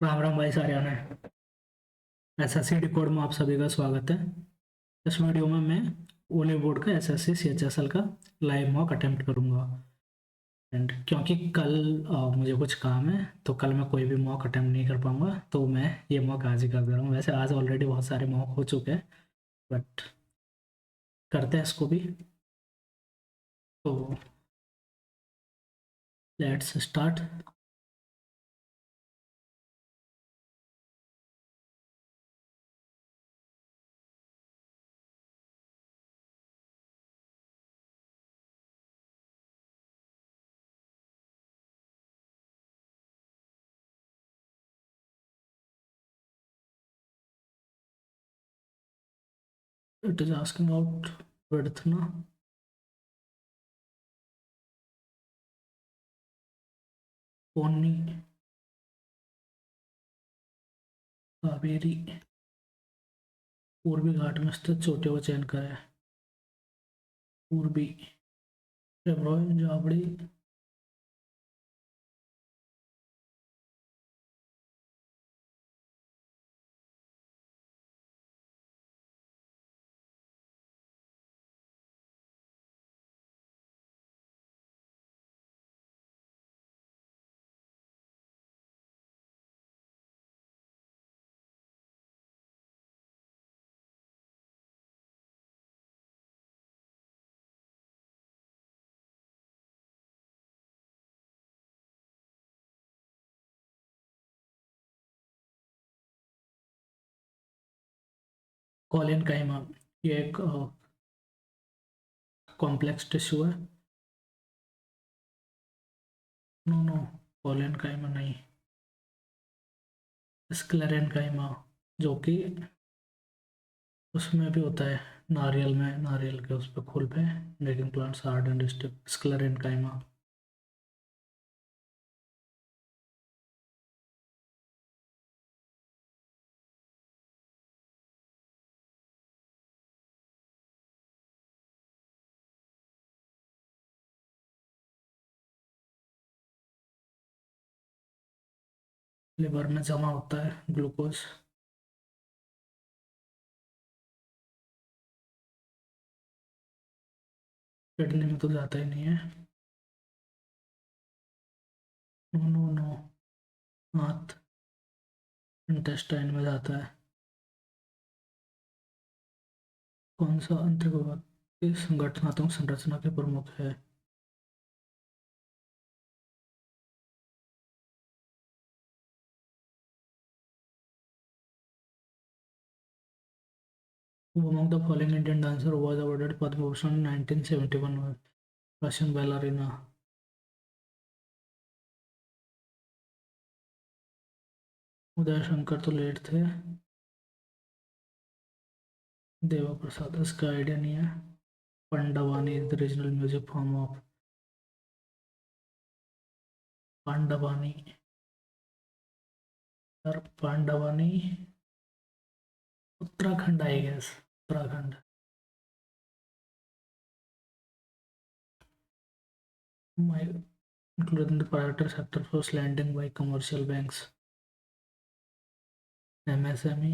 राम राम भाई सारियाना। SSC decode में आप सभी का स्वागत है। इस वीडियो में मैं ओले बोर्ड का एसएससी सीएचएसएल का लाइव मॉक अटेम्प्ट करूंगा। एंड क्योंकि कल मुझे कुछ काम है तो कल मैं कोई भी मॉक अटेम्प्ट नहीं कर पाऊंगा, तो मैं ये मॉक आज ही कर दे रहा हूँ। वैसे आज ऑलरेडी बहुत सारे मॉक हो चुके हैं, बट करते हैं इसको भी। तो let's start. It is asking out width ना। पोनी, कावेरी, पूर्वी घाट में स्थित चोटियों का चयन करें। पूर्वी, रेब्रोय, जावड़ी। कॉलिन काइमा, ये एक कॉम्प्लेक्स टिश्यू है। नो नो, कॉलिन काइमा नहीं, स्क्लेरेन काइमा, जो कि उसमें भी होता है। नारियल में, नारियल के उस पे फूल पे making plants hard and stiff, sclerenchyma. Liver में जमा होता है ग्लूकोज। किडनी में तो जाता ही नहीं है। नो नो नो, हाथ, इंटेस्टाइन में जाता है। कौन सा अंतर्गोद इस संगठनात्मक संरचना के प्रमुख है? Who among the following Indian dancer was awarded Padma Bhushan in 1971 with Russian ballerina? Uday Shankar तो लेट थे। देवा प्रसाद, इसका आइडिया नहीं है। Pandavani is the regional music form of Pandavani. यार Pandavani Uttarakhand I guess, Uttarakhand. Including the private sector for lending by commercial banks. MSME,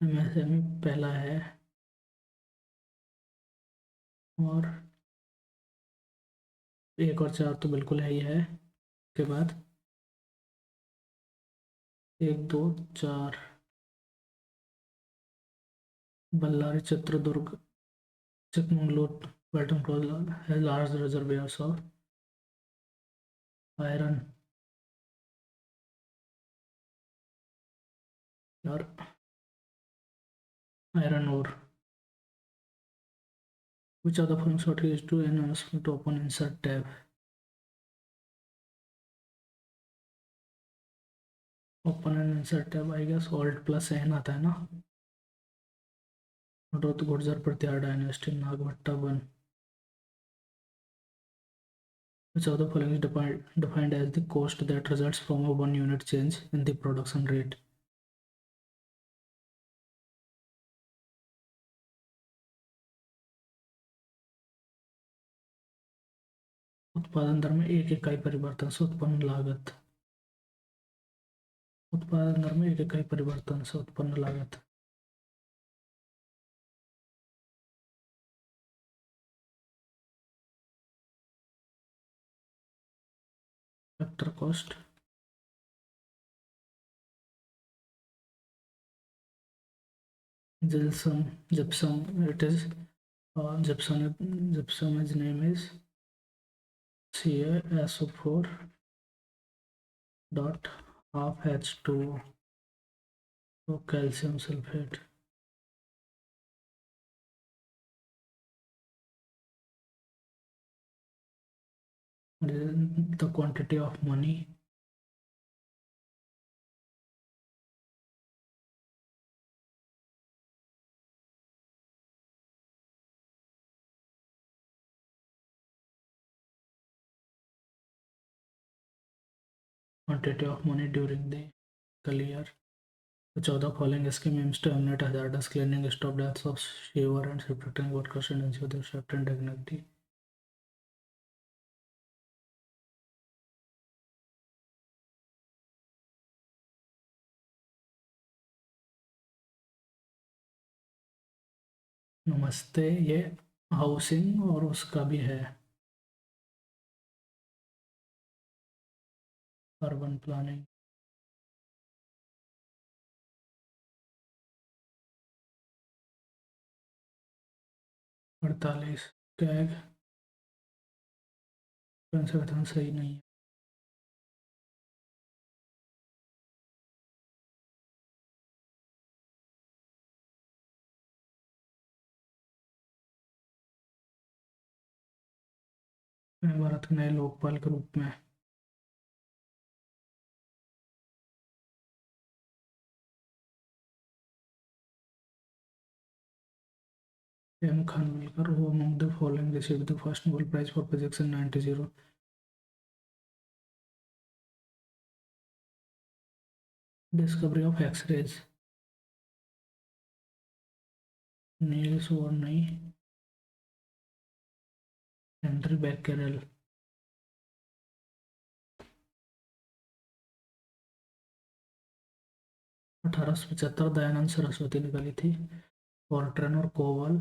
MSME पहला है। और एक और चार तो बिल्कुल है ही है। के बाद एक दो चार, बल्लारी, चित्रदुर्ग, चिकमंगलूर, वेटन has large reservoirs of iron। और iron ore. Which of the following shortcut is to enhance to open insert tab? Open and insert tab, I guess alt plus n आता है ना। रोत Gurjara Pratihara dynasty, Nagabhata one. Which of the following is defined as the cost that results from a 1 unit change in the production rate? उत्पादन दर में एक इकाई परिवर्तन से उत्पन्न लागत। उत्पादन दर में एक इकाई परिवर्तन से उत्पन्न लागत। Factor cost. gypsum, gypsum it is gypsum is name is CaSO4 dot half H2O, so calcium sulfate. The quantity of money, during the year. The 14 following scheme aims to eliminate hazardous cleaning, stop deaths of shiver and protecting workers and ensure their safety and dignity. नमस्ते, ये housing और उसका भी है, urban planning. अड़तालीस CAG संशोधन सही नहीं है। भारत के नए लोकपाल के रूप में M Khanwilkar, who among the following received the first Nobel Prize for Physics in 1990? Discovery of X-rays, Niels Bohr नहीं, हेनरी बेकेरेल। 1875 दयानंद सरस्वती निकाली थी। फॉर्ट्रन और कोवल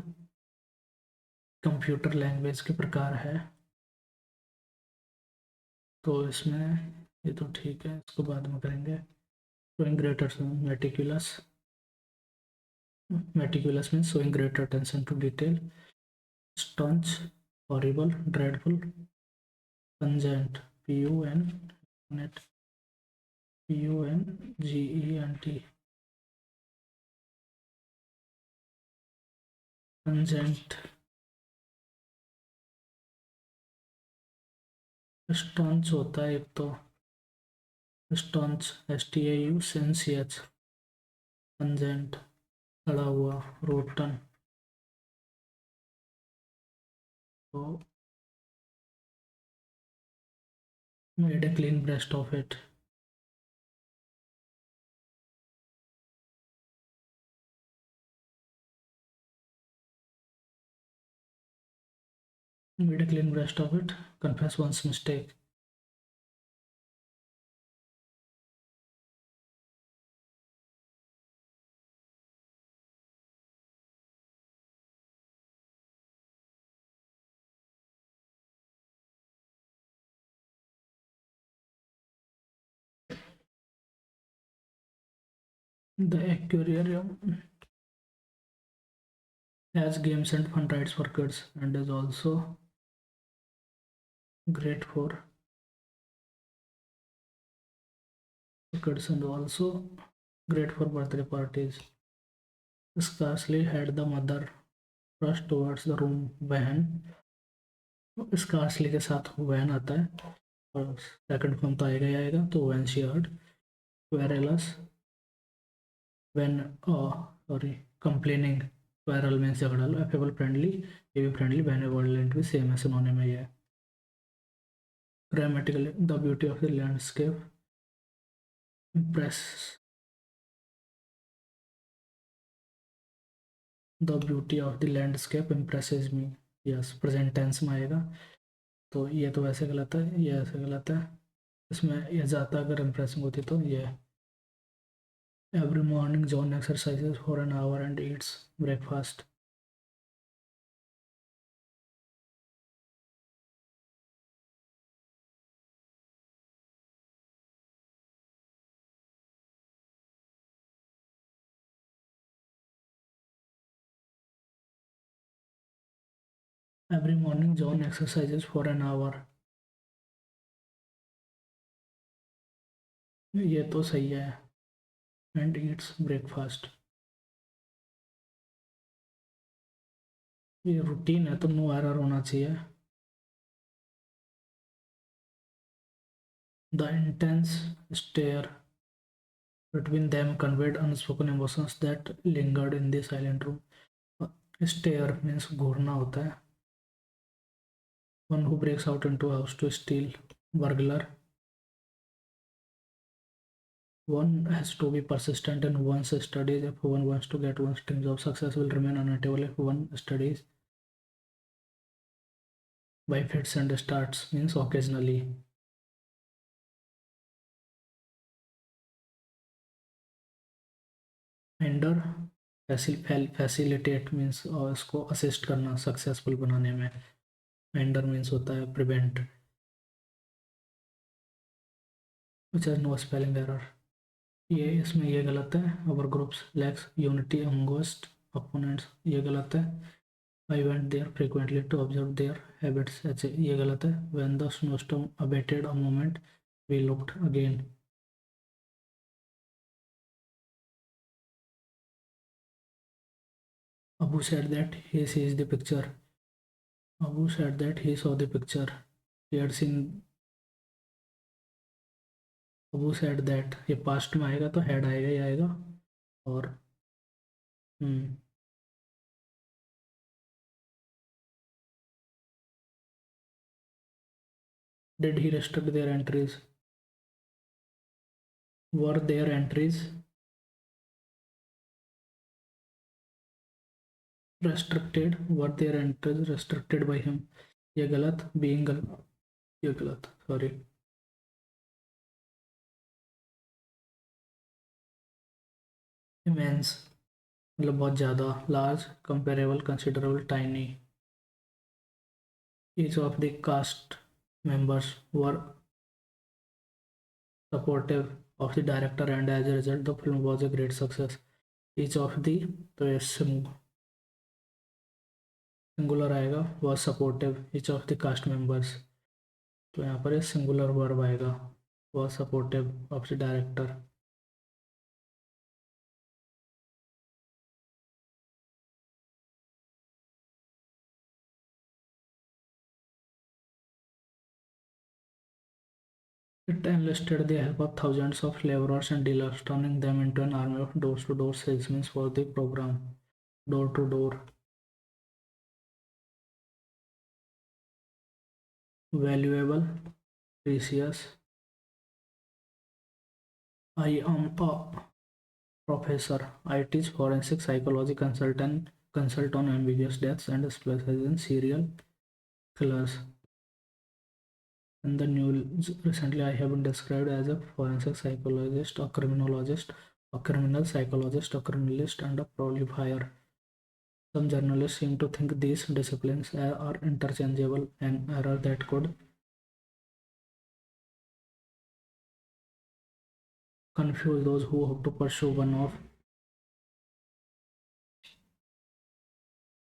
कंप्यूटर लैंग्वेज के प्रकार है, तो इसमें ये तो ठीक है, इसको बाद में करेंगे। showing greater meticulous means showing greater attention to detail, staunch, horrible, dreadful, pungent, pungent, pungent, staunch होता है एक तो, staunch STAUNCH, pungent सड़ा हुआ, rotten, तो made a clean breast of it. Made a clean breast of it, confess one's mistake. The aquarium has games and fun rides for kids and is also great for kids and also great for birthday parties. Scarcely had the mother rushed towards the room when, scarcely के साथ when आता है और second form तो आएगा ही आएगा, तो when she heard, querulous, when sorry complaining, querul means झगड़ा लो, affable friendly, ये भी friendly, benevolent भी सेम है, सिनोनिम में ये। Grammatically the beauty of the landscape impress, the beauty of the landscape impresses me, yes present tense में आएगा, तो ये तो वैसे गलत है, ये ऐसे गलत है। इसमें ये ज़्यादा अगर इम्प्रेसिंग होती तो ये every morning John exercises for an hour and eats breakfast. Every morning John exercises for an hour, ये तो सही है। एंड ईट्स ब्रेकफास्ट, ये रूटीन है तो नो एरर होना चाहिए। The intense stare between them conveyed unspoken emotions that lingered in the silent room. Stare means घूरना होता है। One who breaks out into a house to steal, burglar. One has to be persistent in one's studies. If one wants to get one's dreams of success will remain unattainable if one studies by fits and starts means occasionally. Hinder facilitate means इसको assist करना successful बनाने में। Hinder means होता है prevent, which has no spelling error. ये इसमें ये गलत है। Our groups lacks unity amongst opponents, ये गलत है। I went there frequently to observe their habits, ऐसे ये गलत है। When the snowstorm abated a moment we looked again. Abu said that he sees the picture, Abu said that he saw the picture, he had seen. Abu said that, ये past में आएगा तो had आएगा ही आएगा। और hmm, did he restrict their entries, were their entries restricted, were their entries restricted by him, ये गलत। being गलत, ये गलत, सॉरी। immense मतलब बहुत ज़्यादा। large, comparable, considerable, tiny। each of the cast members were supportive of the director and as a result the film was a great success। each of the, तो ये सिंगुलर आएगा, was supportive each of the cast members, तो यहाँ पर ये singular verb आएगा, was supportive of the director। It enlisted the help of thousands of laborers and dealers, turning them into an army of door-to-door salesmen for the program. Door-to-door, valuable, precious. I am a professor. I teach forensic psychology, consult on ambiguous deaths, and specialize in serial killers. In the news recently, I have been described as a forensic psychologist, a criminologist, a criminal psychologist, a criminalist, and a prolifier. Some journalists seem to think these disciplines are interchangeable, an error that could confuse those who hope to pursue one of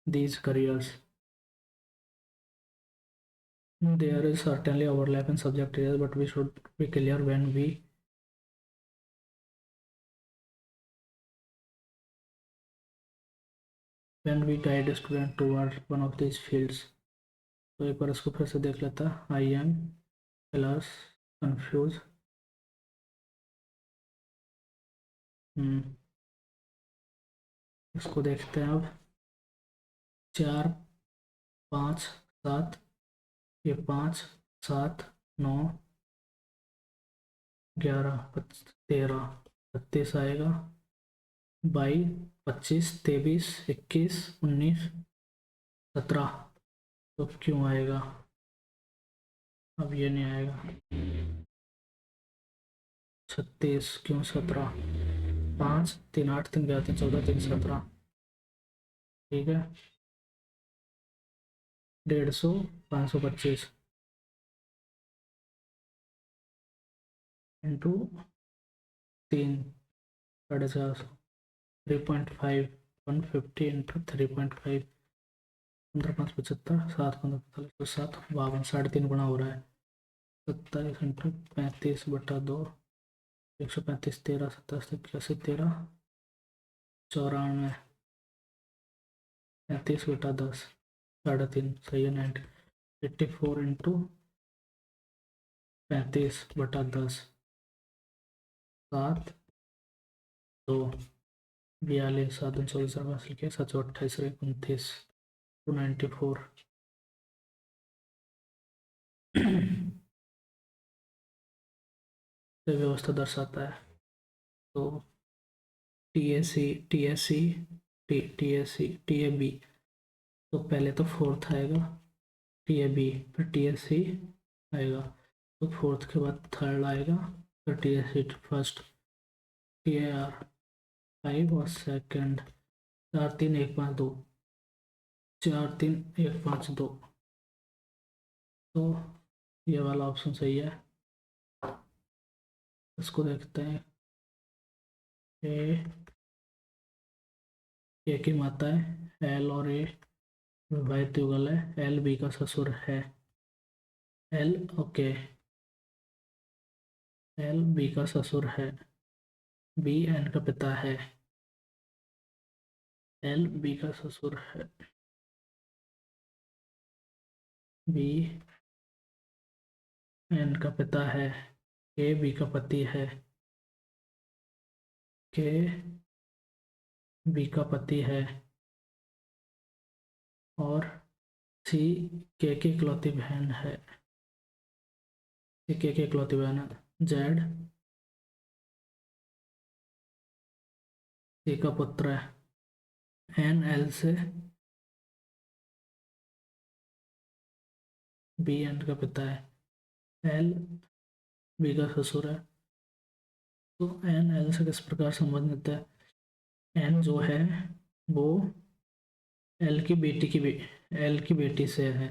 these careers. There is certainly overlap in subject areas, but we should be clear when we guide a student toward one of these fields. तो एक बार इसको फिर से देख लेता। I am plus confuse, इसको देखते हैं अब। 4 5 7, ये 5 7 9 11 13 32 आएगा, 22 25 23 21 19 17, तो क्यों आएगा? अब ये नहीं आएगा। 36 क्यों 17, 5 3 8 3 11 3 14 3 17, ठीक है। 150 525 इंटू 3 450, 3.5 150 इंटू 3.5, 15 5 75, 7 15 45 7 52, 3.5 गुना हो रहा है। 27 इंटू 35/2, 135 13 27 81 13 94, 35/10, 3.5 सही है। 84 इंटू 35/10, 7 2 42, 7 24 के 7 28 29, 294। व्यवस्था दर्शाता है। तो टी ए बी, तो पहले तो फोर्थ आएगा, टी ए बी फिर टी आएगा, तो फोर्थ के बाद थर्ड आएगा, फिर टी फर्स्ट, टी 5 और सेकंड। 4 3 1 5 2, 4 3 1 5 2, तो ये वाला ऑप्शन सही है। इसको देखते हैं। ए की माता है, एल और ए विवाहित युगल है, एल बी का ससुर है। एल ओके, एल बी का ससुर है, बी एन का पिता है। एल बी का ससुर है, बी एन का पिता है, के बी का पति है, के बी का पति है, और सी के इकलौती बहन है। सी के इकलौती बहन है। जेड सी का पुत्र है। एन एल से बी एन का पिता है। एल बी का ससुर है। तो एन एल से किस प्रकार संबंधित है? एन जो है वो एल की बेटी से है।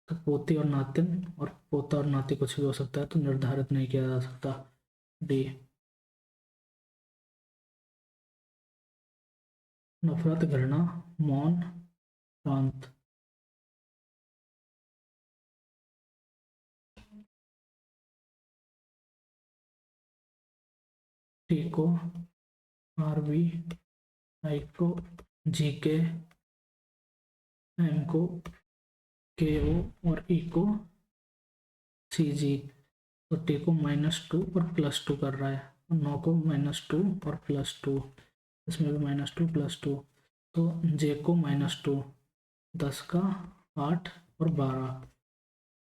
तो पोती और नातिन, और पोता और नाती कुछ भी हो सकता है, तो निर्धारित नहीं किया जा सकता। डी। नफरत, घृणा, मौन, शांत। टी को आर बी, आई को जी के, एम को के ओ, और ई को सी जी। तो टी को -2 और +2 कर रहा है, 9 को -2 और +2, इसमें भी -2 +2। तो जे को -2, 10 का 8 और 12,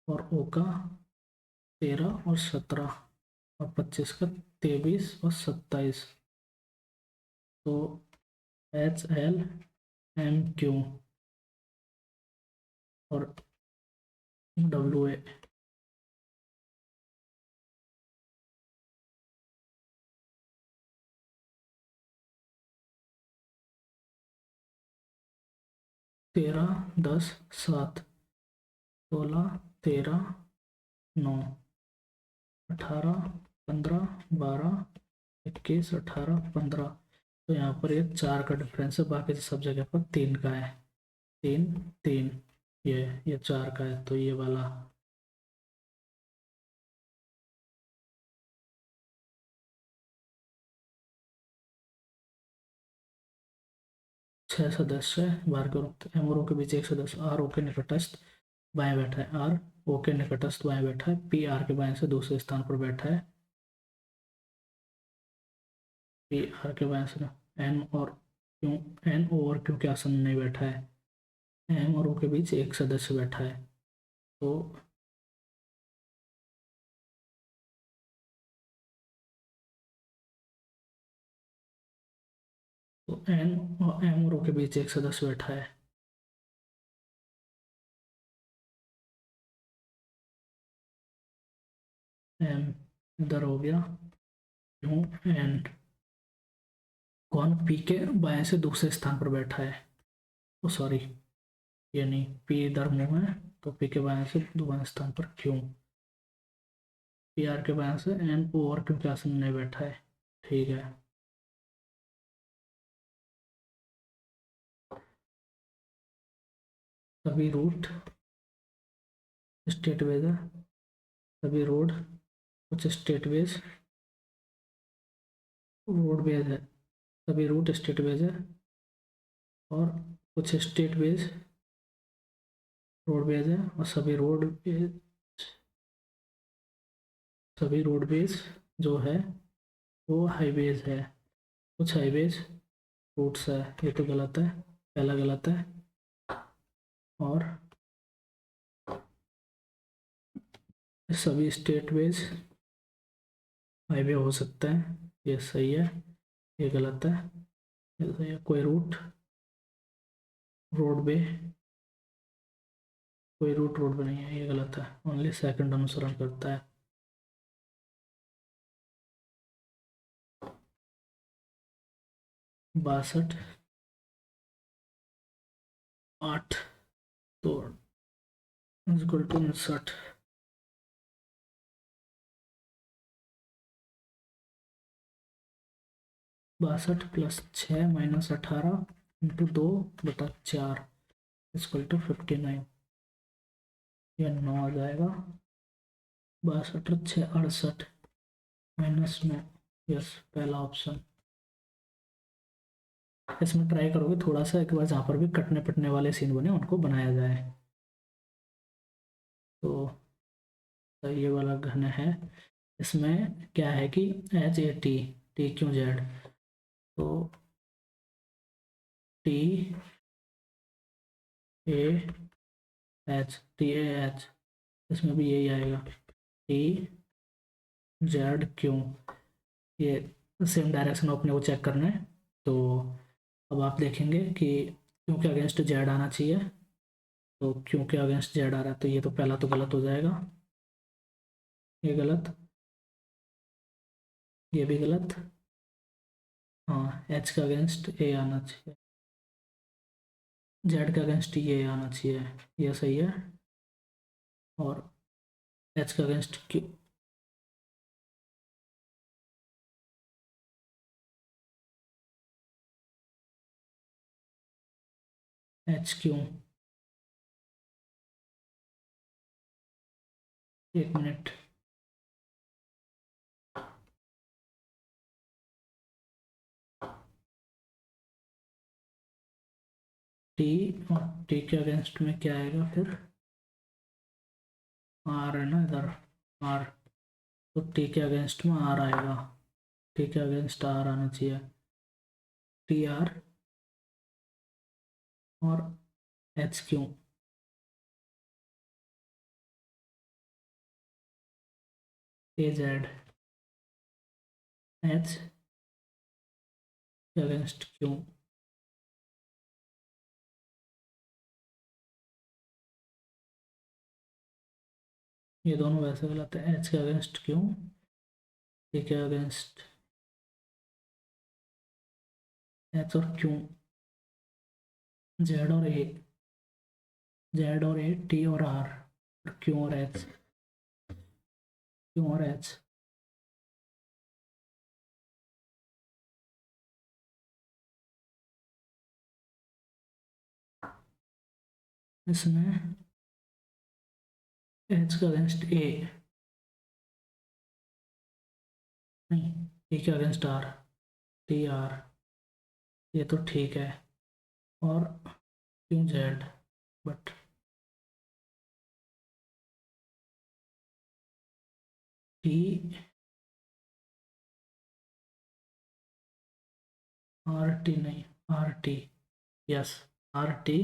और ओ का 13 और 17, और 25 का 23 और 27। तो HLMQ और WA। 13 10 7, 16 13 9, 18 15 12 21 18 15। तो यहाँ पर ये 4 का डिफरेंस है, बाकी सब जगह पर 3 का है। 3 3, ये 4 का है, तो ये वाला। 6 सदस्य बाहर के एम और ओ के बीच एक सदस्य आर ओ के निकटस्थ बाएं बैठा है। आर ओ के निकटस्थ बाएं बैठा है। पी आर के बाएं से दूसरे स्थान पर बैठा है। पी आर के बाएं से एन और क्यों, एन ओ और क्यों के आसन में नहीं बैठा है। एम और ओ के बीच एक सदस्य बैठा है। तो एन और एम और ओ के बीच एक सदस्य बैठा है। एम इधर हो गया, क्यू एंड कौन पी के बाएं से दूसरे स्थान पर बैठा है, ओ सॉरी ये नहीं, पी इधर मुँह है तो पी के बाएं से बाएं स्थान पर क्यू, पी आर के बाएं से एन ओ और क्यू के आसन में बैठा है, ठीक है। सभी रूट स्टेट वेज है, सभी रोड कुछ स्टेट वेज रोड वेज है, सभी रूट स्टेट वेज है और कुछ स्टेट वेज रोड वेज है और सभी रोडवेज जो है वो हाईवेज है, कुछ हाईवेज रूट्स है, ये तो गलत है, पहला गलत है। और सभी स्टेट वेज हाईवे हो सकते हैं, ये सही है, ये गलत है, ये सही है। कोई रूट रोडवे कोई रूट रोडवे नहीं है, ये गलत है, ओनली सेकंड अनुसरण करता है। 62 8 तो equal to 59, 62 plus 6 minus 18 into 2/4 equal to 59, ये 9 आ जाएगा। 62 और 6 68 माइनस 9, यस पहला ऑप्शन। इसमें ट्राई करोगे थोड़ा सा एक बार जहाँ पर भी कटने पटने वाले सीन बने उनको बनाया जाए, तो ये वाला घन है। इसमें क्या है कि H A T, T Q Z, तो T A H, T A H, इसमें भी यही आएगा, टी जेड क्यू, ये सेम डायरेक्शन अपने को चेक करना है। तो अब आप देखेंगे कि क्यू के अगेंस्ट जेड आना चाहिए, तो क्यू के अगेंस्ट जेड आ रहा है तो ये तो पहला तो गलत हो जाएगा, ये गलत, ये भी गलत। हाँ एच का अगेंस्ट ए आना चाहिए, जेड का अगेंस्ट ये आना चाहिए, ये सही है। और एच का अगेंस्ट क्यू, एच क्यू, एक मिनट, टी और टी के अगेंस्ट में क्या आएगा फिर, आर है ना इधर, आर, तो टी के अगेंस्ट में आर आएगा, टी के अगेंस्ट आर आना चाहिए, टी आर और H Q, A Z, H के अगेंस्ट क्यू, ये दोनों वैसे गलत है, एच के अगेंस्ट क्यू, टी के अगेंस्ट एच और क्यू, जेड और ए, जेड और ए, टी और आर, क्यू और एच, क्यू और एच, इसमें एच का अगेंस्ट ए, नहीं टी के अगेंस्ट आर, टी आर, ये तो ठीक है, और Q Z, but T R T नहीं, R T, yes R T,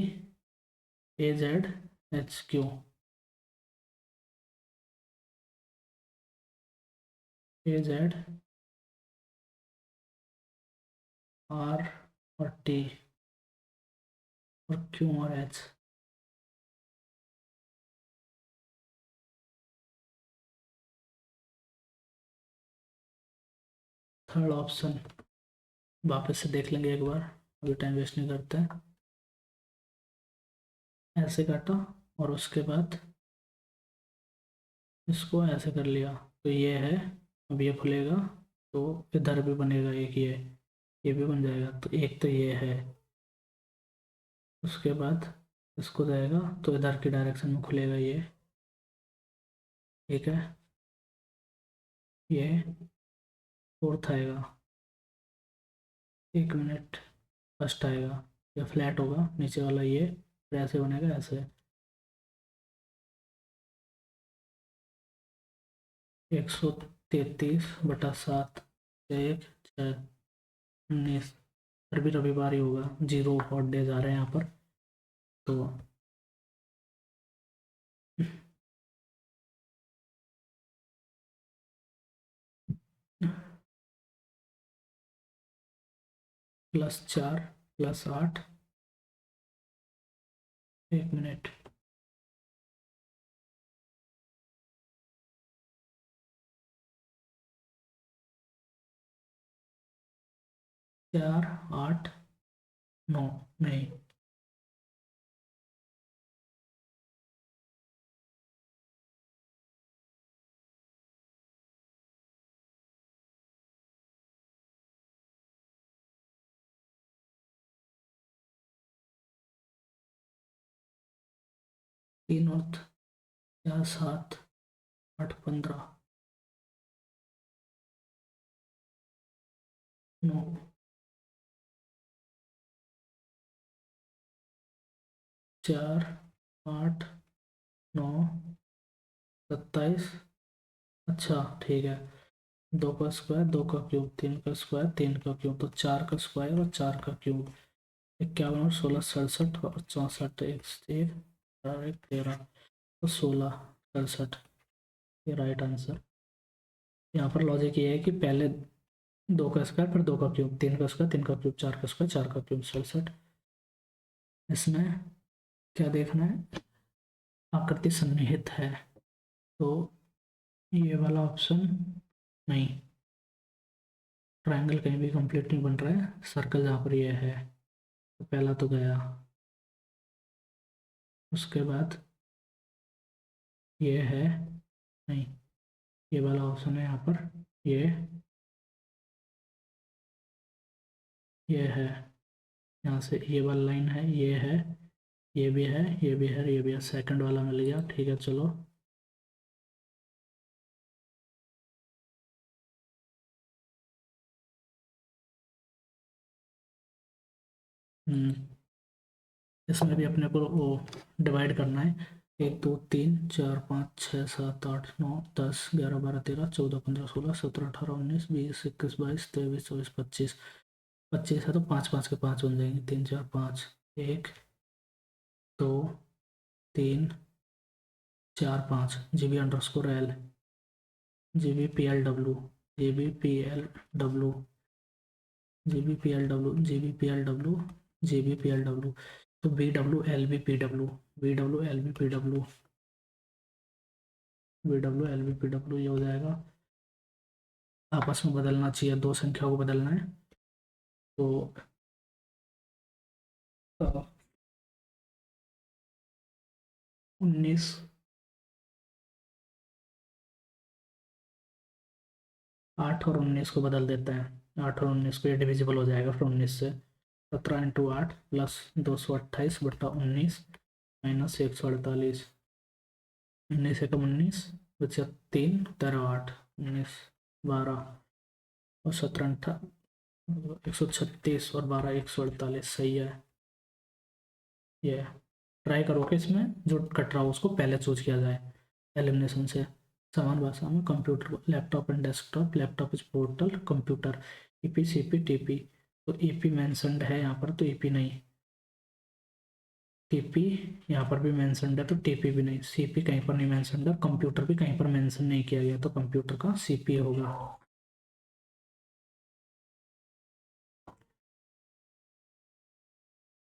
A Z H Q, A Z R और टी और क्यू और एच, थर्ड ऑप्शन वापस से देख लेंगे एक बार, अभी टाइम वेस्ट नहीं करते हैं। ऐसे काटा और उसके बाद इसको ऐसे कर लिया, तो ये है। अब ये खुलेगा तो इधर भी बनेगा एक, ये भी बन जाएगा, तो एक तो ये है। उसके बाद इसको जाएगा तो इधर की डायरेक्शन में खुलेगा ये, ठीक है। ये फोर्थ आएगा, एक मिनट, फर्स्ट आएगा, ये फ्लैट होगा नीचे वाला, ये फिर ऐसे बनेगा ऐसे। 133/7, 1 6 19, फिर भी रविवार ही होगा, 0 हॉट डेज आ रहे हैं यहाँ पर। तो +4 +8, एक मिनट, 4 8 9, नहीं, तीन और 4 7 8 15 9, 4 8 9 27। अच्छा ठीक है, 2 का स्क्वायर 2 का क्यूब, 3 का स्क्वायर 3 का क्यूब, तो 4 का स्क्वायर और 4 का क्यूब, 51 और 16 67 और 64, एक एक 13 तो 16 67, ये राइट आंसर। यहाँ पर लॉजिक ये है कि पहले 2 का स्क्वायर फिर 2 का क्यूब, 3 का स्क्वायर 3 का क्यूब, 4 का स्क्वायर 4 का क्यूब, 67। इसमें क्या देखना है, आकृति सन्निहित है, तो ये वाला ऑप्शन नहीं, ट्रायंगल कहीं भी कंप्लीट नहीं बन रहा है, सर्कल जहाँ पर ये है, तो पहला तो गया। उसके बाद ये है, नहीं, ये वाला ऑप्शन है यहाँ पर, ये है, यहाँ से ये वाला लाइन है, ये है, ये भी है, ये भी है, ये भी है, सेकंड वाला मिल गया, ठीक है चलो। हम्म, इसमें भी अपने को वो डिवाइड करना है, 1 2 3 4 5 6 7 8 9 10 11 12 13 14 15 16 17 18 19 20 21 22 23 24 25, 25 है तो 5 5 के 5 बन जाएंगे, 3 4 5, 1 2 3 4 5, GB_L, GBPLW, GBPLW, GBPLW, GBPLW, GBPLW, तो BW LBPW, BW LBPW, BW LBPW ये हो जाएगा। आपस में बदलना चाहिए, दो संख्याओं को बदलना है, तो 19, 8 और 19 को बदल देते हैं, 8 और 19 को, ये डिविजिबल हो जाएगा फिर 19 से, 17 × 8 +228/19 -148, 19 × 19 बचा 3 13 8 19 12 और 17 136 और 12 148, सही है। ये ट्राई करो कि इसमें जो कट रहा हो उसको पहले चूज किया जाए एलिमिनेशन से। समान भाषा में computer, laptop and desktop, laptop is portal, computer EP CP TP, तो ईपी मेंशनड है यहाँ पर, तो ईपी नहीं, टीपी यहाँ पर भी मेंशनड है तो टीपी भी नहीं, सीपी कहीं पर नहीं मेंशनड है, कंप्यूटर भी कहीं पर मेंशन नहीं किया गया, तो कंप्यूटर का सीपी होगा।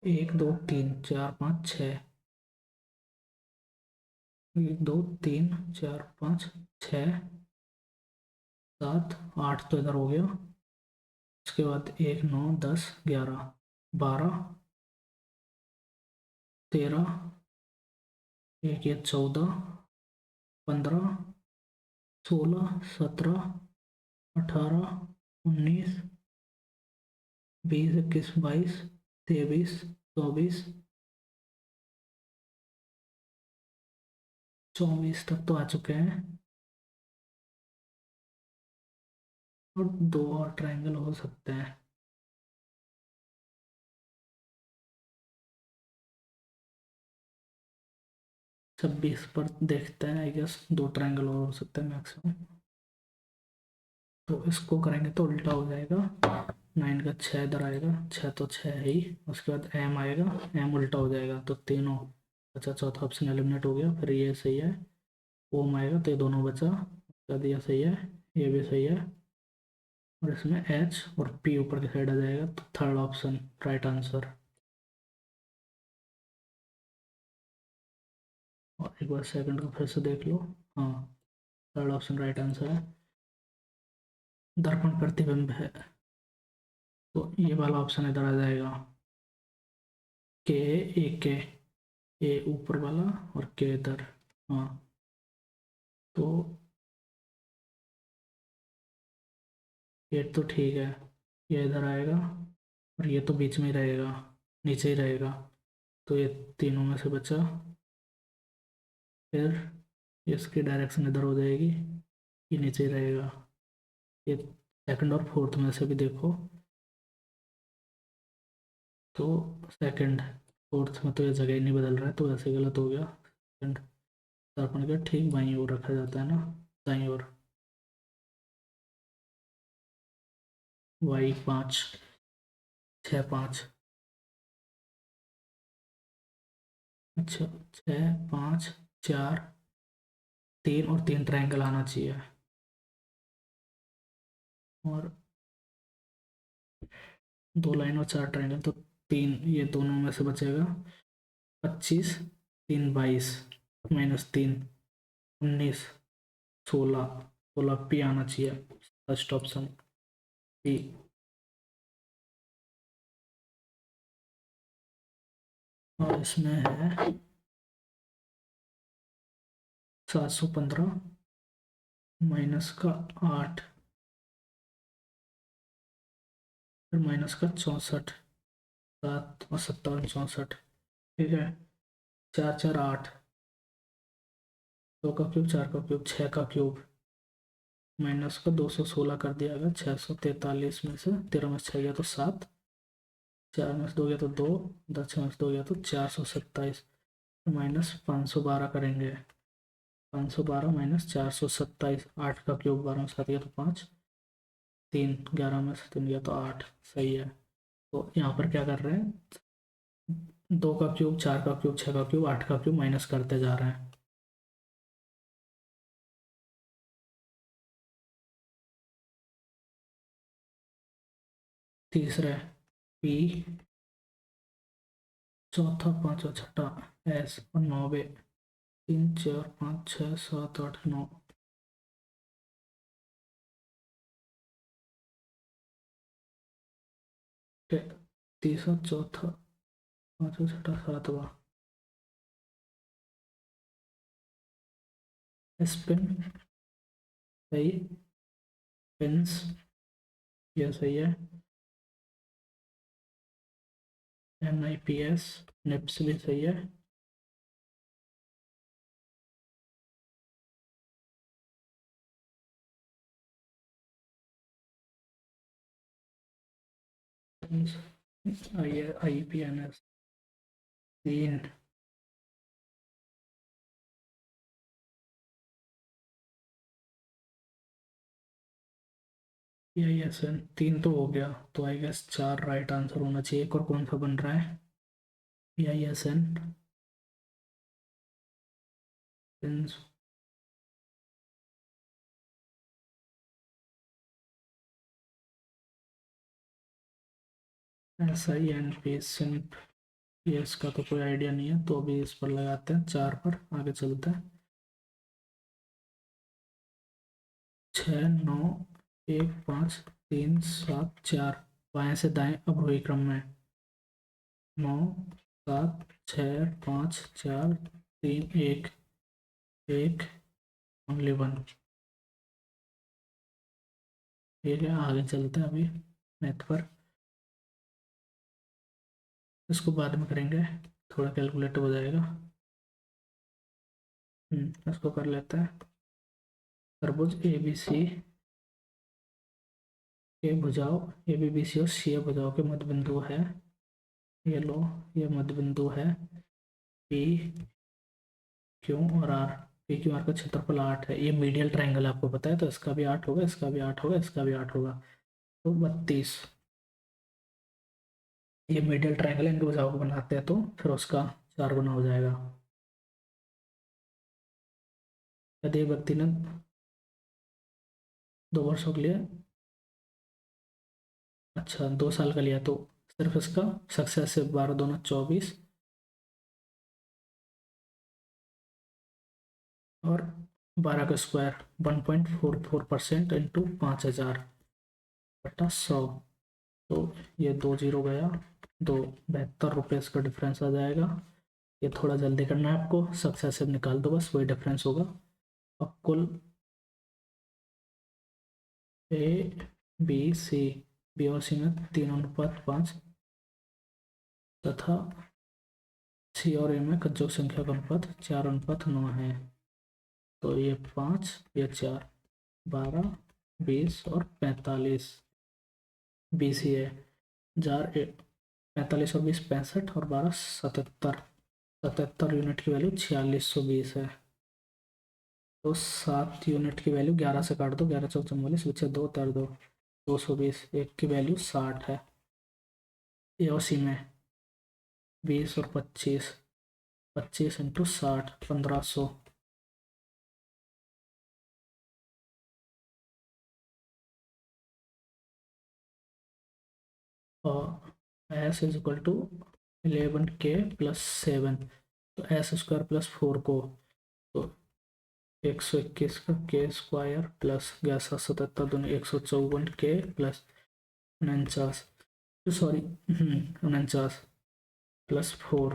1 2 3 4 5 6, 1 2 3 4 5 6 7 8 तो इधर हो गया, उसके बाद 1 9 10 11 12 13 1 ये 14 15 16 17 18 19 20 21 22 23 24 24 तक तो आ चुके हैं और 2 और ट्रायंगल हो सकते हैं। 26 पर देखते हैं, आई गेस 2 ट्रायंगल और हो सकते हैं मैक्सिमम। तो इसको करेंगे तो उल्टा हो जाएगा, 9 का 6 इधर आएगा, 6 तो 6 है ही, उसके बाद एम आएगा, एम उल्टा हो जाएगा तो तीनों बचा, चौथा ऑप्शन एलिमिनेट हो गया। फिर ये सही है, ओम आएगा तो ये दोनों बचा, उसका दिया सही है, ये भी सही है, और इसमें एच और पी ऊपर की साइड आ जाएगा, तो थर्ड ऑप्शन राइट आंसर। और एक बार सेकंड को फिर से देख लो, हाँ थर्ड ऑप्शन राइट आंसर है, दर्पण प्रतिबिंब है। तो ये वाला ऑप्शन इधर आ जाएगा, के ए के, ए ऊपर वाला और के इधर, हाँ तो ये तो ठीक है, ये इधर आएगा और ये तो बीच में ही रहेगा, नीचे ही रहेगा, तो ये तीनों में से बचा। फिर इसकी डायरेक्शन इधर हो जाएगी, ये नीचे ही रहेगा, ये सेकंड और फोर्थ में से भी देखो, तो सेकंड फोर्थ में तो ये जगह ही नहीं बदल रहा है, तो ऐसे गलत हो गया। सेकंड दर्पण के ठीक बाईं ओर रखा जाता है ना, दाईं ओर। वाई 5 6 5, अच्छा 6 5 4 3 और 3 ट्रायंगल आना चाहिए, और 2 लाइन और 4 ट्रायंगल, तो 3 ये दोनों में से बचेगा। 25 3 22 -3 19 16, 16 पी आना चाहिए, फर्स्ट ऑप्शन पी। और इसमें है 715 माइनस का 8, फिर माइनस का 64, 7 और 57 64, ठीक है। 4 4 8, 2 का क्यूब 4 का क्यूब 6 का क्यूब, माइनस का 216 कर दिया गया, 643 में से 13 में से 6 गया तो 7, 4 में से 2 गया तो 2, 10 में से 2 गया तो 427, माइनस 512 करेंगे, 512 माइनस 427, 8 का क्यूब 12 में 7 गया तो 5, 3 11 में से 3 गया तो 8, सही है। तो यहाँ पर क्या कर रहे हैं, 2 का क्यूब 4 का क्यूब 6 का क्यूब 8 का क्यूब माइनस करते जा रहे हैं। तीसरा पी, चौथा पांचवा छठा एस, और 9वें 3 4 5 6 7 8 9, तीसरा चौथा पांचवा छठा सातवा, स्पिन सही, पिंस ये सही है, NIPS निप्स भी सही है, IPNS 3, PISN 3 तो हो गया, तो आई गेस 4 राइट आंसर होना चाहिए। एक और कौन सा बन रहा है, PISN पिंस, SINP सिंप, ये इसका तो कोई आइडिया नहीं है, तो अभी इस पर लगाते हैं 4 पर, आगे चलते हैं। 6 9 1 5 3 7 4 बाएं से दाएं अवरोही क्रम में 9 7 6 5 4 3 1 1 ओनली 1। ठीक है, आगे चलते हैं अभी मैथ पर, इसको बाद में करेंगे, थोड़ा कैलकुलेट हो जाएगा। इसको कर लेते हैं। त्रिभुज ए बी सी के भुजाओं ए बी बी सी और सी भुजाओं के मध्य बिंदु है, ये लो, ये मध्य बिंदु है पी क्यू और आर। पी क्यू आर का क्षेत्रफल 8 है। ये मीडियल ट्राइंगल आपको पता है, तो इसका भी 8 होगा, इसका भी 8 होगा, इसका भी 8 होगा, तो 32। ये मीडियल ट्राइंगल इनके भुजाओं को बनाते हैं तो फिर उसका 4 गुना हो जाएगा। यदि एक व्यक्ति ने 2 वर्षों के लिए, अच्छा 2 साल का लिया, तो सिर्फ इसका सक्सेसिव 12 दूना 24 और 12 का स्क्वायर 1.44% इंटू 5000 बटा 100। तो ये 2 जीरो गया, 72 रुपये इसका डिफरेंस आ जाएगा। ये थोड़ा जल्दी करना है आपको, सक्सेसिव निकाल दो बस, वही डिफरेंस होगा। और कुल ए बी सी, बी और सी में 3:5 तथा सी और ए में कंजूग संख्या का अनुपात 4:9 है। तो ये 5, ये 4, 12, 20 और 45 बी सी है। 45 और 20 65 और 12 77, 77 यूनिट की वैल्यू 4620 है। तो 7 यूनिट की वैल्यू 11 से काट दो, 11 चौक 44, बचे 2 तर 2, 220। एक की वैल्यू 60 है। ए और सी में 20 और 25, 25 इंटू 60 1500। और S is equal to 11k plus 7, तो एस स्क्वायर प्लस 4 को, तो 121 का के स्क्वायर प्लस 1177 दोनों 154 के प्लस 49, सॉरी 49 प्लस 4,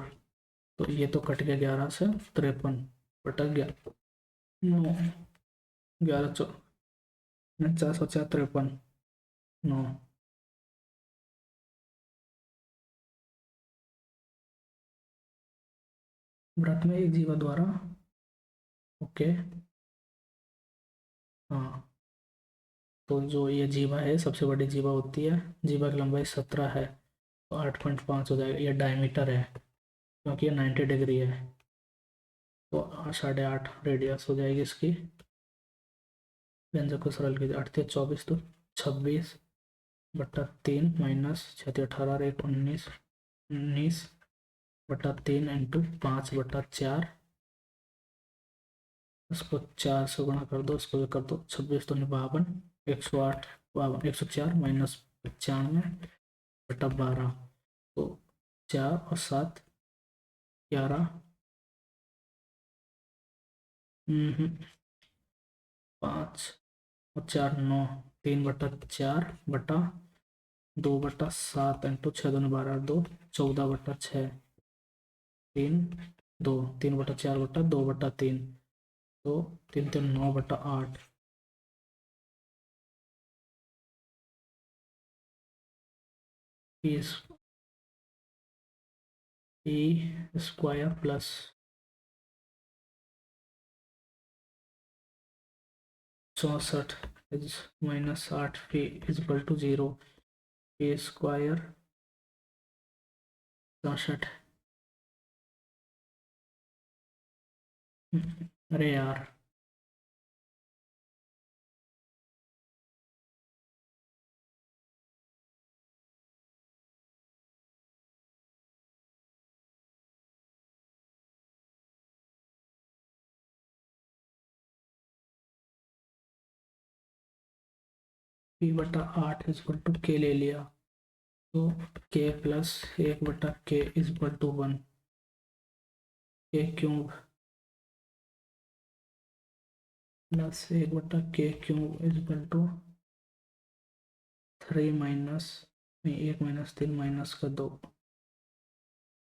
तो ये तो कट गया 11 से 53 बटा 9, 11 49 और 4 53 9। व्रत में एक जीवा द्वारा, ओके, हाँ, तो जो ये जीवा है सबसे बड़ी जीवा होती है, जीवा की लंबाई 17 है, तो 8.5 हो जाएगा। ये डायमीटर है क्योंकि ये 90 डिग्री है, तो 8.5 रेडियस हो जाएगी इसकी। व्यंजक को सरल कीजिए, 8 3 24, तो 26 बटा 3 माइनस 6 18 और 1 19, 19 बटा 3 इंटू 5 बटा 4, इसको 4 से गुणा कर दो, इसको भी कर दो, 26 तो 52, 108 52, 104 माइनस 95 बटा 12, तो 4 और 7 11, 5 और 4 9, 3 बटा 4 बटा 2 बटा 7 इंटू 6 2 12 2, 14 बटा 6 3 2, 3 बटा 4 बटा 2 बटा 3, तो 3 3 9 बटा 8, E square plus 64 is minus 8 P is equal to 0। P square 64, अरे यार, पी बटा 8 इज इक्वल टू के ले लिया, तो के plus 1/k is equal to 1, k cube plus 1/k cube is equal to 3 minus नहीं 1 माइनस 3 माइनस का 2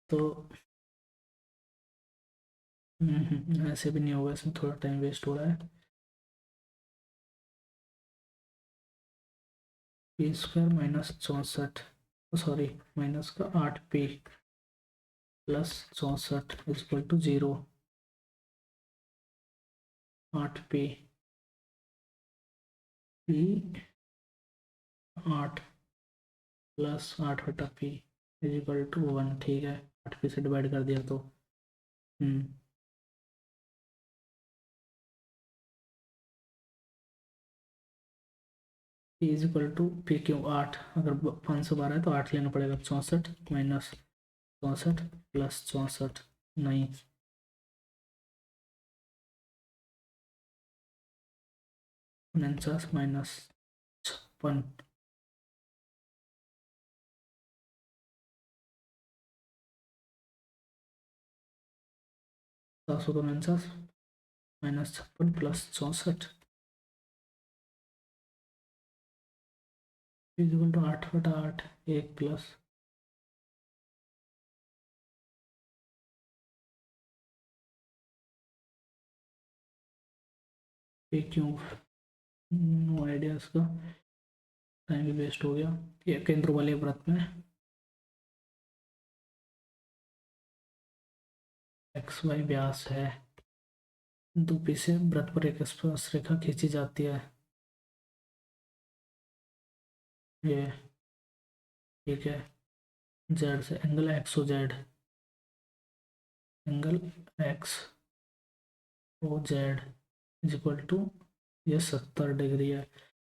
तो ऐसे भी नहीं होगा, इसमें थोड़ा टाइम वेस्ट हो रहा है। P square minus 64 sorry minus का 8p plus 64 equal to 0। 8p p 8 plus 8/p equal to 1। ठीक है, 8p से डिवाइड कर दिया तो hmm p equal to p क्यों 8, अगर 512 है तो 8 लेना पड़ेगा। 64 माइनस 64 प्लस 64 नहीं 49 minus 56 749 minus 56 plus 64 equal to 8/8 1 plus p cube. No idea इसका, टाइम भी वेस्ट हो गया। ये केंद्र वाले व्रत में एक्स वाई व्यास है, दो पी से व्रत पर एक स्पर्श रेखा खींची जाती है। ये ठीक है, जेड से angle X O Z, angle X O Z is equal to ये 70 डिग्री है।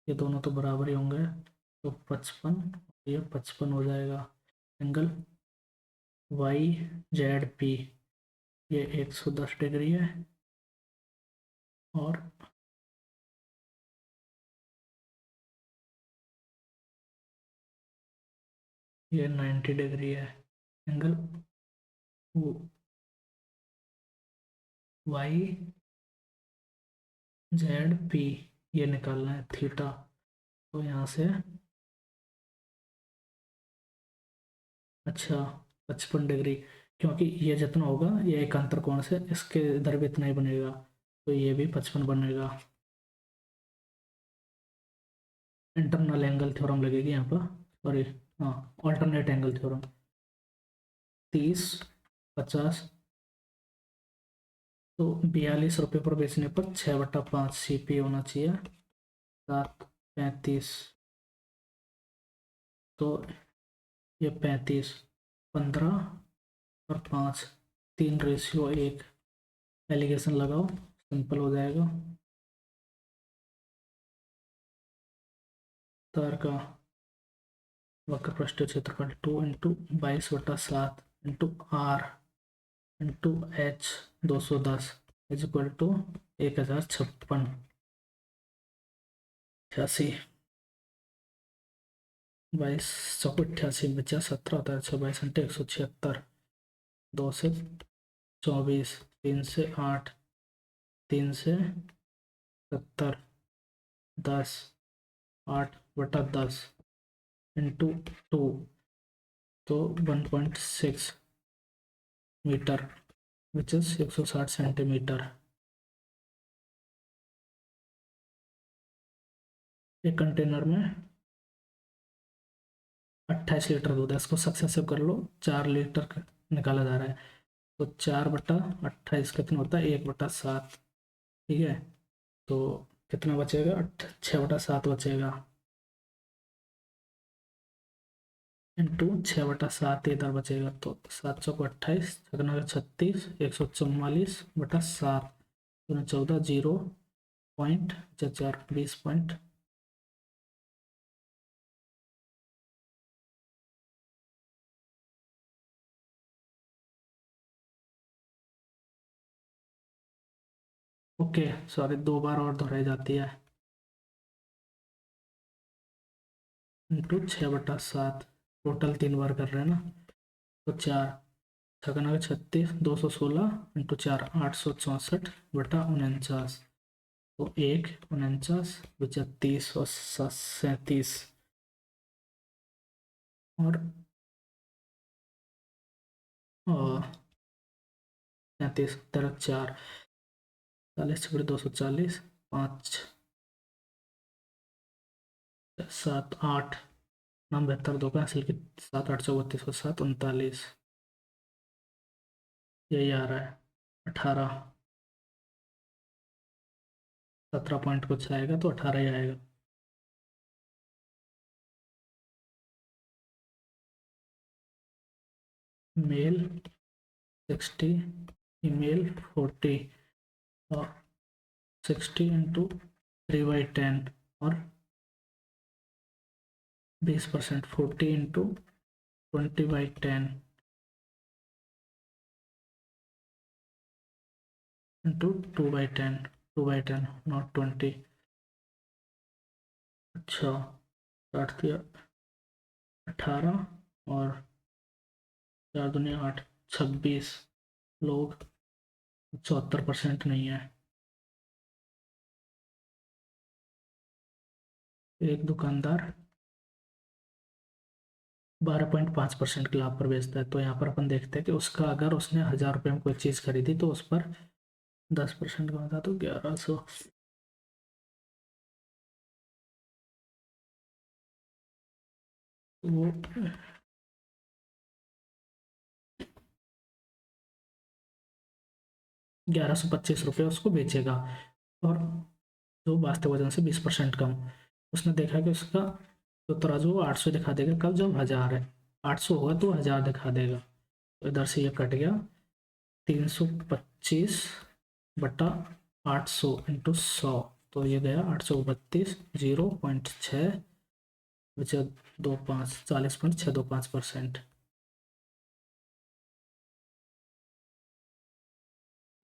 ये दोनों तो बराबर ही होंगे, तो 55 ये 55 हो जाएगा। एंगल वाई जेड पी ये 110 डिग्री है और ये 90 डिग्री है। एंगल वाई जेड पी ये निकालना है थीटा, तो यहाँ से अच्छा 55 डिग्री, क्योंकि ये जितना होगा ये एक अंतर कोण से इसके इधर भी इतना ही बनेगा, तो ये भी 55 बनेगा। इंटरनल एंगल थ्योरम लगेगी यहाँ पर, सॉरी हाँ ऑल्टरनेट एंगल थ्योरम। 30 50 तो 42 रुपये पर बेचने पर 6/5 CP होना चाहिए। 7 35 तो ये 35 15 और 5 3:1 एलिगेशन लगाओ, सिंपल हो जाएगा। तार का वक्र पृष्ठीय क्षेत्रफल 2 into 22/7 into R into H 210 is equal to 1056 88 22 चौको 88 बचा 17 होता है 6 22 176 2 से 24 3 से 8 3 से 70 10 8/10 इंटू 2 तो 1.6 मीटर विच इज 160 सेंटीमीटर। एक कंटेनर में 28 लीटर दूध है, इसको सक्सेसिव कर लो, 4 लीटर निकाला जा रहा है, तो 4/28 कितना होता है 1/7। ठीक है, तो कितना बचेगा 6/7 बचेगा इंटू 6/7 इधर बचेगा, तो 7 चौको 28 छगना 36 144/7 14 0.4 20 पॉइंट। ओके सॉरी 2 बार और दोहराई जाती है इंटू 6/7, टोटल 3 बार कर रहे हैं ना, तो 4 छगना 36 216 इंटू 4 864/49, तो 1 49 35 और 37 और 33 तरह 4 40 × 240 5 7 8 नाम 72 दो कैंसिल की 7 8 34 को 7 39 यही आ रहा है 18 17 पॉइंट कुछ आएगा तो 18 ही आएगा। मेल 60 फीमेल 40 और 60 × 3/10 और 20% 40 × 20/10 × 2/10 2/10 नॉट 20। अच्छा काट दिया 18 और 4 दूनी 8 26 लोग 74% नहीं है। एक दुकानदार 12.5% के लाभ पर बेचता है। तो यहाँ पर अपन देखते हैं कि उसका अगर उसने 1000 रुपये में कोई चीज़ खरीदी तो उस पर 10% का होता तो 1100। वो 1125 रुपये उसको बेचेगा और जो वास्तविक वजन से 20% कम। उसने देखा कि उसका जो तराजू 800 दिखा देगा कल जब 1000 है, 800 होगा तो 1000 दिखा देगा। तो इधर से ये कट गया 325/800 × 100 तो ये गया 832 0.6 बचा 25 40.625%।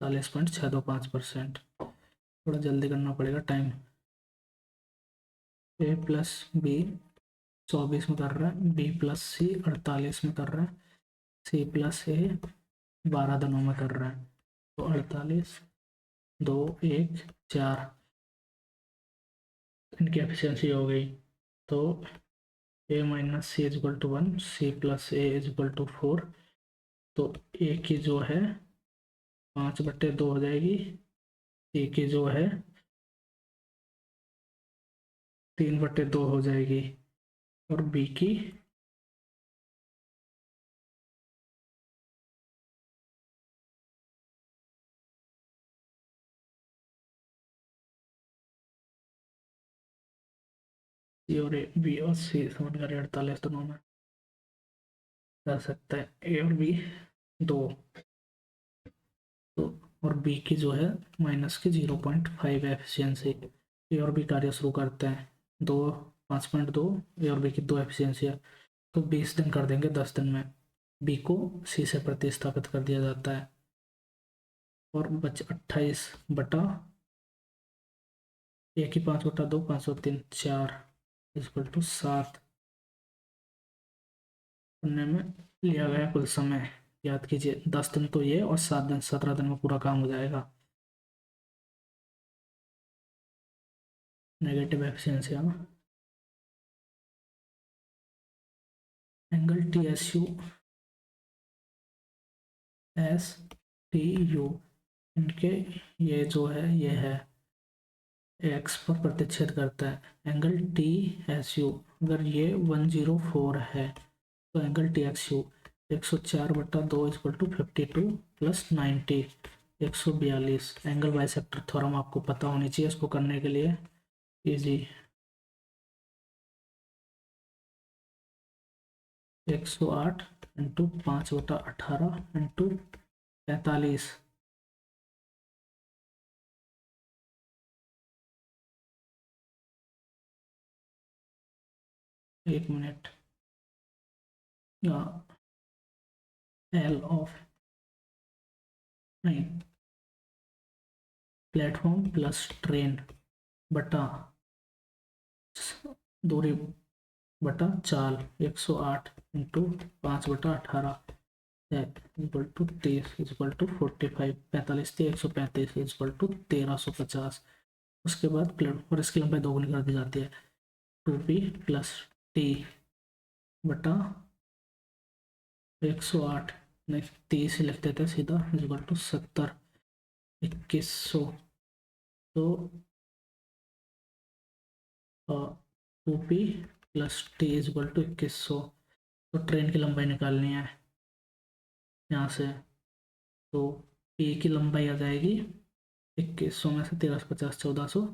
40.625%। थोड़ा जल्दी करना पड़ेगा टाइम। ए प्लस बी 24 में कर रहा है, बी प्लस सी 48 में कर रहा है, सी प्लस ए 12 दिनों में कर रहा है। तो 48 2 1 4 इनकी एफिशिएंसी हो गई। तो A minus C is equal to 1, C plus A is equal to 4। तो ए की जो है 5/2 हो जाएगी, सी की जो है 3/2 हो जाएगी और बी की 48 दोनों में कर सकते हैं। ए और बी 2 तो और बी की जो है माइनस की 0.5 एफिशिएंसी। ए और बी कार्य शुरू करते हैं। 5.2 ए और बी की 2 एफिशिएंसी है तो 20 दिन कर देंगे 10 दिन में। बी को सी से प्रतिस्थापित कर दिया जाता है और बच 28 ए की 5/2 503 4 इक्वल टू 7 करने में लिया गया कुल समय याद कीजिए 10 दिन तो ये और 7 दिन 17 दिन में पूरा काम हो जाएगा। नेगेटिव एफिशिएंसी है ना। Angle T S U S T U इनके ये जो है ये है एक्स पर प्रतिच्छेद करता है। एंगल टी एस यू अगर ये 104 है तो angle T X U 104/2 equal to 52 + 90 142। Angle bisector theorem आपको पता होनी चाहिए इसको करने के लिए इजी। 108 × 5/18 × 45। एक मिनट एल ऑफ नहीं प्लेटफॉर्म प्लस ट्रेन बटा दूरी बटा चाल 108 × 5/18 है इक्वल टू 30 इक्वल टू 45 45 थी 135 इक्वल टू 1350। उसके बाद प्लेटफॉर्म पर इसकी लंबाई दोगुनी कर दी जाती है 2p + t बटा 108, नहीं 30 लिख देते सीधा, इक्वल टू 70, 2100। तो 2p plus T equal to 2100। तो ट्रेन की लंबाई निकालनी है यहाँ से। तो पी की लंबाई आ जाएगी 2100 में से 1350, 1400,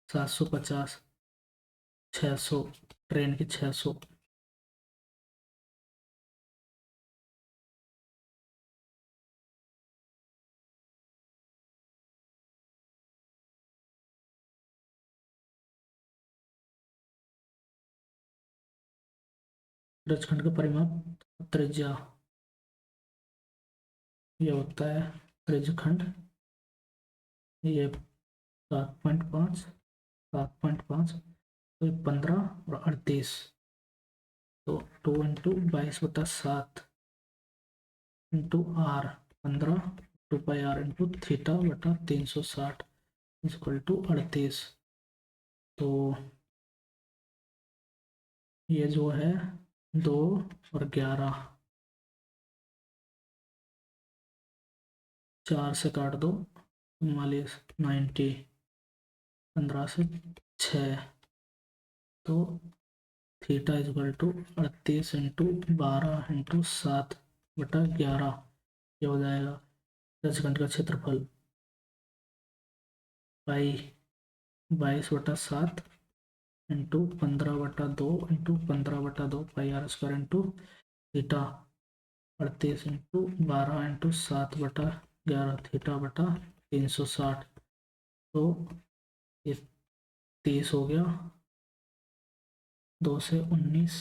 750, 600, ट्रेन की 600। रजखंड का परिमाप त्रिज्या ये होता है, त्रिज्यखंड ये 7.5, 7.5, तो 15 और 38। तो 2 × 22/7 into are 15, 2πr into theta बटा 360 इक्वल टू 38। तो ये जो है 2 और 11, 4 से काट दो 44, 90, 15 से 6। तो theta equal to 38 into 12 into 7/11, ये हो जाएगा 10 घंटे का क्षेत्रफल pi 22/7 into 15/2 into 15/2 πr² into theta 38 into 12 into 7/11 theta बटा 360। तो ये 30 हो गया, 2 से 19,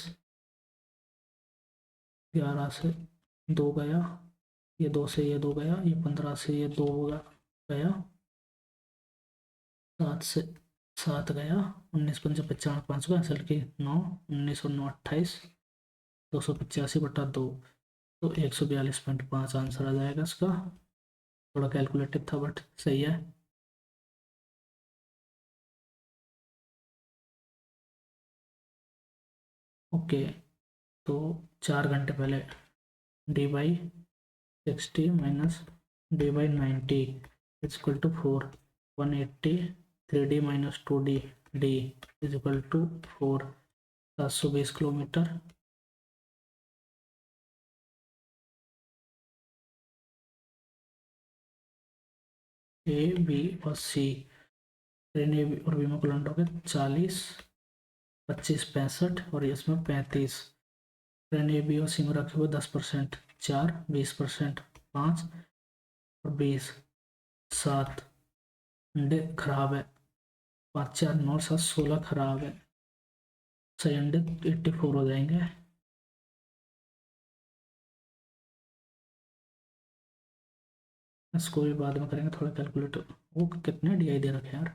11 से 2 गया, ये 2 से ये 2 गया, ये 15 से ये 2 गया, 7 से 7 गया, 19 पंजे 55, 5 का असल की 9, 19 और 9 28, 285/2। तो 142.5 आंसर आ जाएगा इसका। थोड़ा कैलकुलेटिव था बट सही है। ओके, तो 4 घंटे पहले d/60 माइनस d/90 equal to 4, 180, 3d minus 2d d is equal to 4, 720 kilometre. A B और सी, ट्रेन ए बी और बी में कुल हो गए 40, 25, 65 और इसमें 35। ट्रेन ए बी और सी में रखे हुए 10%, 4, 20%, 5 और 20, 7 अंडे खराब है, 5, 4, 9, 7, 16 खराब है। सही अंडे 84 हो जाएंगे। इसको भी बाद में करेंगे थोड़ा कैलकुलेट। वो कितने डी दे रखे यार।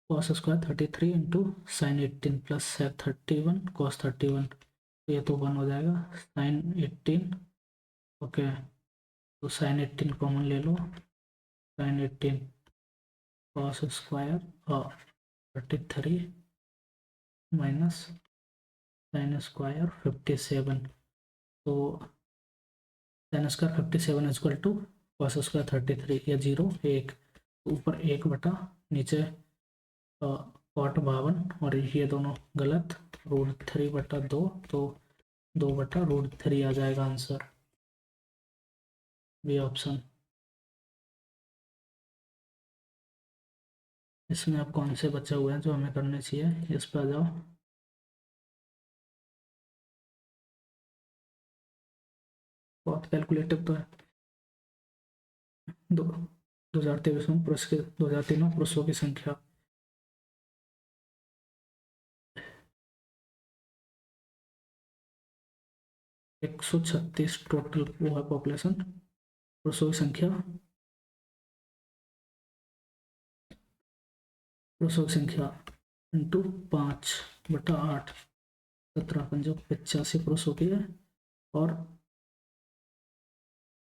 Cos square 33 into sine 18 plus sec 31 cos 31, तो ये तो 1 हो जाएगा। साइन 18, ओके, तो साइन 18 कॉमन ले लो, sine 18 cos square 33 minus sine square 57। तो sine square 57 equal to cos square 33, या 0 1, ऊपर 1 बटा नीचे कॉट 52 और ये दोनों गलत, √3/2, तो 2/√3 आ जाएगा आंसर, बी ऑप्शन। इसमें अब कौन से बचे हुए हैं जो हमें करने चाहिए, इस पर आ जाओ। बहुत कैलकुलेटिव तो है। 2023 में पुरुष के 2003 में पुरुषों की संख्या 136 टोटल वो है पॉपुलेशन। पुरुषों की संख्या, पुरुषों की संख्या इंटू 5/8, 17×5 = 85 पुरुषों की है। और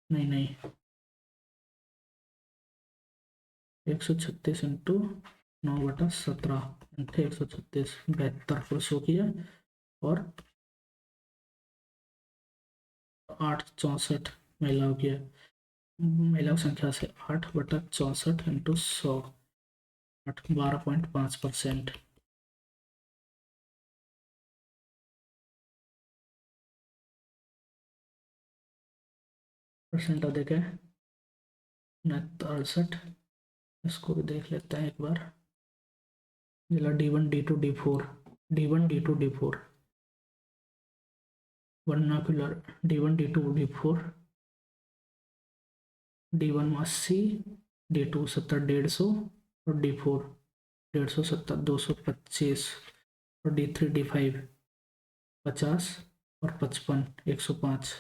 नहीं, 136 इंटू 9/17 इंटू 136, 72 पुरुषों की है और 864 महिलाओं की है। महिलाओं की संख्या से 8/64 इंटू 100, 12.5%। परसेंट अधिक है 68। इसको भी देख लेते हैं एक बार। जिला D1 D2 D4, D1 D2 D4 vernacular D1 D2 D4, D1 80, D2 70 150 और D4 150 70 225 और D3 D5 50 और 55 105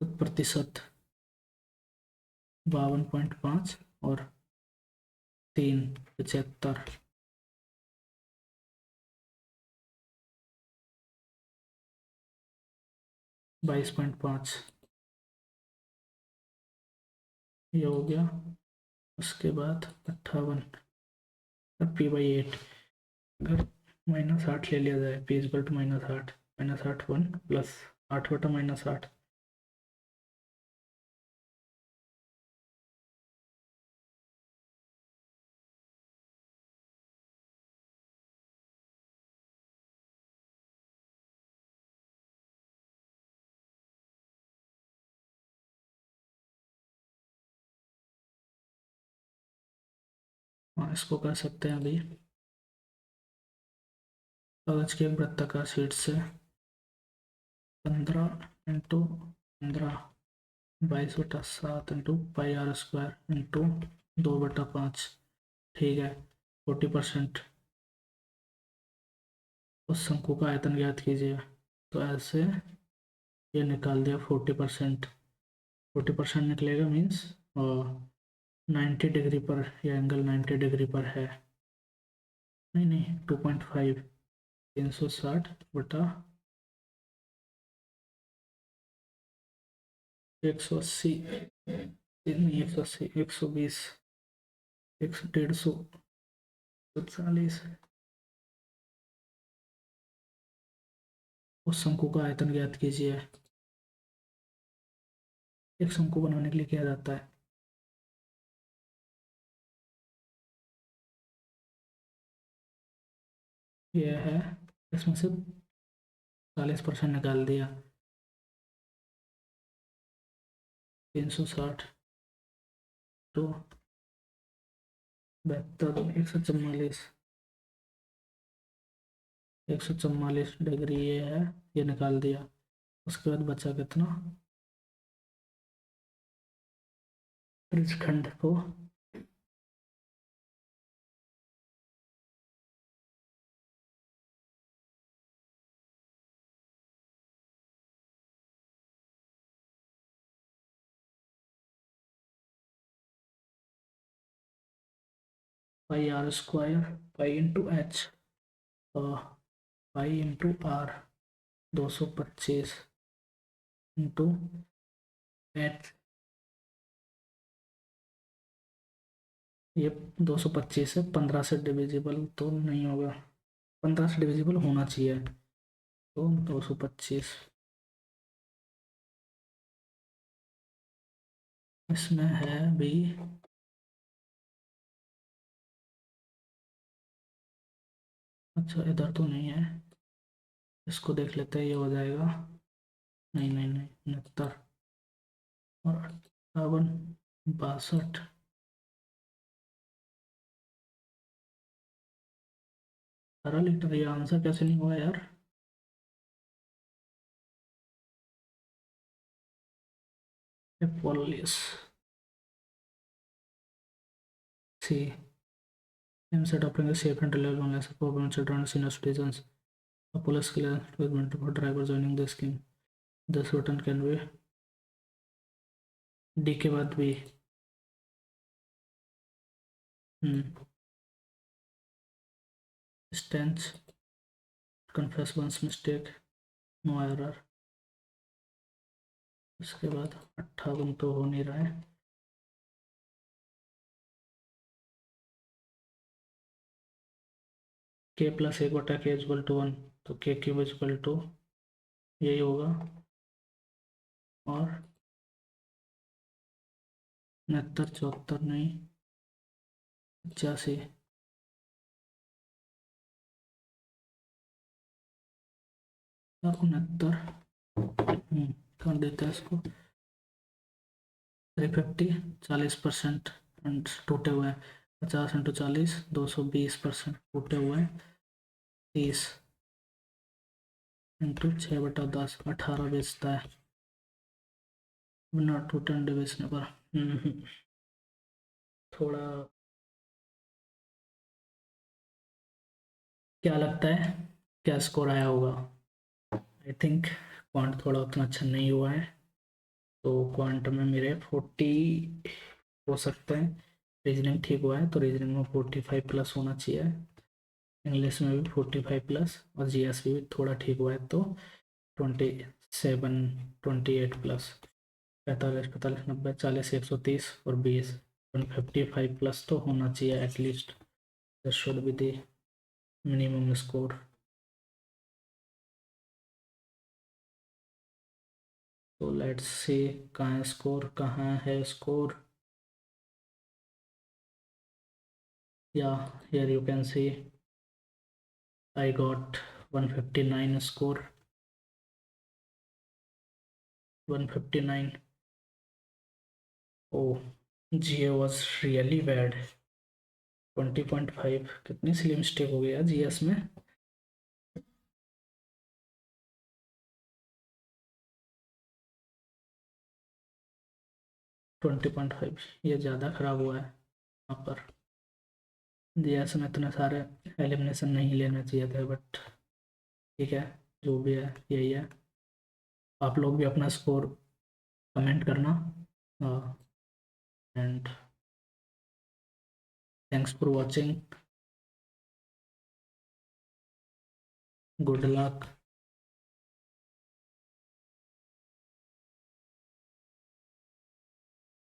प्रतिशत 52.5 और 3 75 22.5 ये हो गया। उसके बाद 58 P/8, अगर -8 ले लिया जाए, P इक्वल टू -8, -8 1 प्लस 8/-8। हाँ, इसको कर सकते हैं अभी। कागज के एक वृत्ताकार शीट से 15 इंटू 15 22/7 इंटू πr² इंटू 2/5, ठीक है, 40%। उस शंकु का आयतन ज्ञात कीजिए। तो ऐसे ये निकाल दिया 40%। 40% निकलेगा मीन्स 90 डिग्री पर, यह एंगल 90 डिग्री पर है। नहीं नहीं, 2.5, 360 बटा 180, नहीं 180, 120, 150, 140। उस शंकु का आयतन ज्ञात कीजिए। एक शंकु बनाने के लिए किया जाता है, यह है, इसमें से 40% निकाल दिया, 360 तो 72, 144 डिग्री ये है, ये निकाल दिया। उसके बाद बचा कितना, इस खंड को πr², pi into H, pi into R 225 into H, ये 225 है, 15 से डिविजिबल तो नहीं होगा, 15 से डिविजिबल होना चाहिए, तो 225। इसमें है भी, अच्छा इधर तो नहीं है, इसको देख लेते हैं, ये हो जाएगा, नहीं नहीं नहीं 69 और 58, 62। अरे लीटर, ये आंसर कैसे नहीं हुआ यार। Police, C, aims at offering a safe and reliable online support for children and senior citizens. A police clearance requirement for driver joining the scheme. This button can be D के बाद भी stance, confess one's mistake, no error। उसके बाद 58 तो हो नहीं रहा है, के प्लस 1/k इजक्वल टू 1, तो के क्यूब इजक्वल टू यही होगा। और 69, 74 नहीं, 85, और 69 कर देते हैं इसको। 350, 40% एंड टूटे हुए हैं। 50 इंटू 40, 220% टूटे हुए हैं। 30 इंटू 6/10, 18 बेचता है बिना टूटे अंडे बेचने पर। थोड़ा क्या लगता है क्या स्कोर आया होगा? आई थिंक क्वांट थोड़ा उतना अच्छा नहीं हुआ है, तो क्वांट में मेरे 40 हो सकते हैं। रीजनिंग ठीक हुआ है तो रीजनिंग में 45 प्लस होना चाहिए। इंग्लिश में भी 45 प्लस, और जीएस भी थोड़ा ठीक हुआ है तो 27, 28 प्लस। 45, 45, 90, 40, 130 और 20, 155 प्लस तो होना चाहिए at least. This should be the minimum score. तो लेट्स सी कहाँ है स्कोर, कहाँ है स्कोर। या here you can see I got 159 score, 159. Oh, GA was really bad. 20.5, कितनी सिली मिस्टेक हो गया जीएस में। ट्वेंटी पॉइंट फाइव, ये ज़्यादा खराब हुआ है यहाँ पर। जीएस में इतने सारे एलिमिनेशन नहीं लेना चाहिए थे, बट ठीक है, जो भी है यही है। आप लोग भी अपना स्कोर कमेंट करना। And thanks for watching, good luck,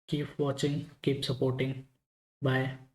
keep watching, keep supporting, bye.